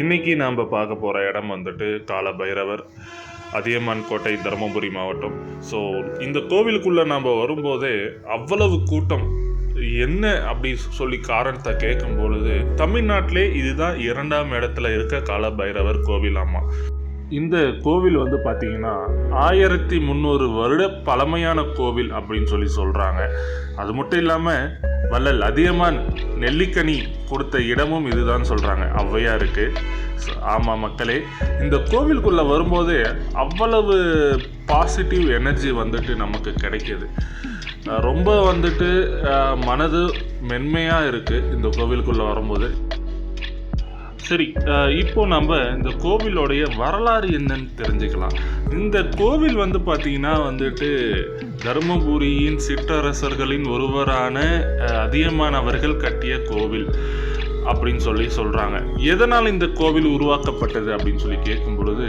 இன்றைக்கி நாம் பார்க்க போகிற இடம் வந்துட்டு கால பைரவர், அதியமான் கோட்டை, தருமபுரி மாவட்டம். ஸோ இந்த கோவிலுக்குள்ளே நாம் வரும்போதே அவ்வளவு கூட்டம். என்ன அப்படி சொல்லி காரணத்தை கேட்கும் பொழுது, தமிழ்நாட்டிலே இதுதான் 2ஆம் இடத்துல இருக்க கால பைரவர் கோவிலாமா. இந்த கோவில் வந்து பார்த்திங்கன்னா 1300 வருட பழமையான கோவில் அப்படின்னு சொல்லி சொல்கிறாங்க. அது மட்டும் இல்லாமல் வள்ளல் அதியமான் நெல்லிக்கனி கொடுத்த இடமும் இதுதான் சொல்கிறாங்க ஔவையாருக்கு. ஆமாம் மக்களே, இந்த கோவிலுக்குள்ளே வரும்போதே அவ்வளவு பாசிட்டிவ் எனர்ஜி வந்துட்டு நமக்கு கிடைக்கிது. ரொம்ப வந்துட்டு மனது மென்மையாக இருக்குது இந்த கோவிலுக்குள்ளே வரும்போது. சரி, இப்போ நம்ம இந்த கோவிலோடைய வரலாறு என்னன்னு தெரிஞ்சுக்கலாம். இந்த கோவில் வந்து பார்த்திங்கன்னா வந்துட்டு தருமபுரியின் சிற்றரசர்களின் ஒருவரான அதியமான் அவர்கள் கட்டிய கோவில் அப்படின்னு சொல்லி சொல்கிறாங்க. எதனால் இந்த கோவில் உருவாக்கப்பட்டது அப்படின்னு சொல்லி கேட்கும் பொழுது,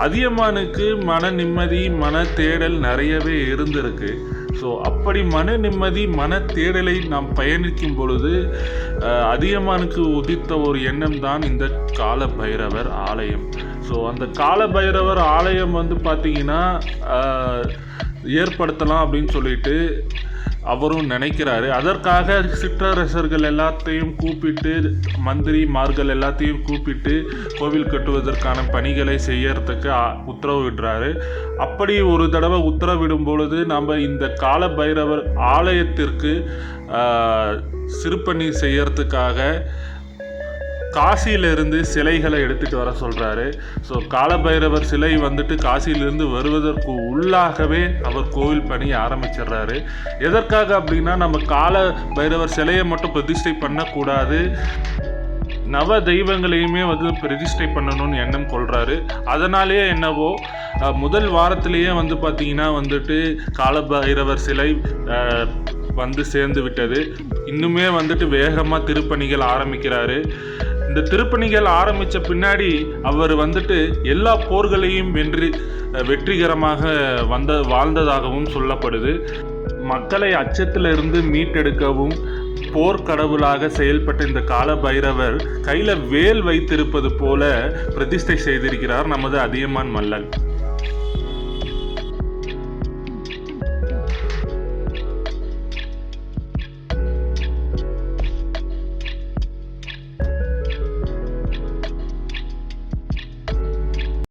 அதியமானுக்கு மன நிம்மதி, மன தேடல் நிறையவே இருந்திருக்கு. ஸோ அப்படி மன நிம்மதி, மன தேடலை நாம் பயணிக்கும் பொழுது அதியமானுக்கு உதித்த ஒரு எண்ணம் தான் இந்த கால பைரவர் ஆலயம். ஸோ அந்த கால பைரவர் ஆலயம் வந்து பார்த்திங்கன்னா ஏற்படுத்தலாம் அப்படின்னு சொல்லிட்டு அவரும் நினைக்கிறாரு. அதற்காக சிற்றரசர்கள் எல்லாத்தையும் கூப்பிட்டு, மந்திரிமார்கள் எல்லாத்தையும் கூப்பிட்டு கோவில் கட்டுவதற்கான பணிகளை செய்யறதுக்கு உத்தரவிடுறாரு. அப்படி ஒரு தடவை உத்தரவிடும் பொழுது நம்ம இந்த கால பைரவர் ஆலயத்திற்கு சிறுபணி செய்யறதுக்காக காசியிலிருந்து சிலைகளை எடுத்துகிட்டு வர சொல்கிறாரு. ஸோ காலபைரவர் சிலை வந்துட்டு காசியிலிருந்து வருவதற்கு உள்ளாகவே அவர் கோவில் பணி ஆரம்பிச்சிடுறாரு. எதற்காக அப்படின்னா, நம்ம கால பைரவர் சிலையை மட்டும் பிரதிஷ்டை பண்ணக்கூடாது, நவ தெய்வங்களையுமே வந்து பிரதிஷ்டை பண்ணணும்னு எண்ணம் கொள்கிறாரு. அதனாலேயே என்னவோ முதல் வாரத்திலேயே வந்து பார்த்திங்கன்னா வந்துட்டு காலபைரவர் சிலை வந்து சேர்ந்து விட்டது. இன்னுமே வந்துட்டு வேகமாக திருப்பணிகள் ஆரம்பிக்கிறாரு. இந்த திருப்பணிகள் ஆரம்பித்த பின்னாடி அவர் வந்துட்டு எல்லா போர்களையும் வெற்றிகரமாக வாழ்ந்ததாகவும் சொல்லப்படுது. மக்களை அச்சத்திலிருந்து மீட்டெடுக்கவும் போர்க்கடவுளாக செயல்பட்ட இந்த கால பைரவர் கையில் வேல் வைத்திருப்பது போல பிரதிஷ்டை செய்திருக்கிறார் நமது அதியமான் மல்லன்.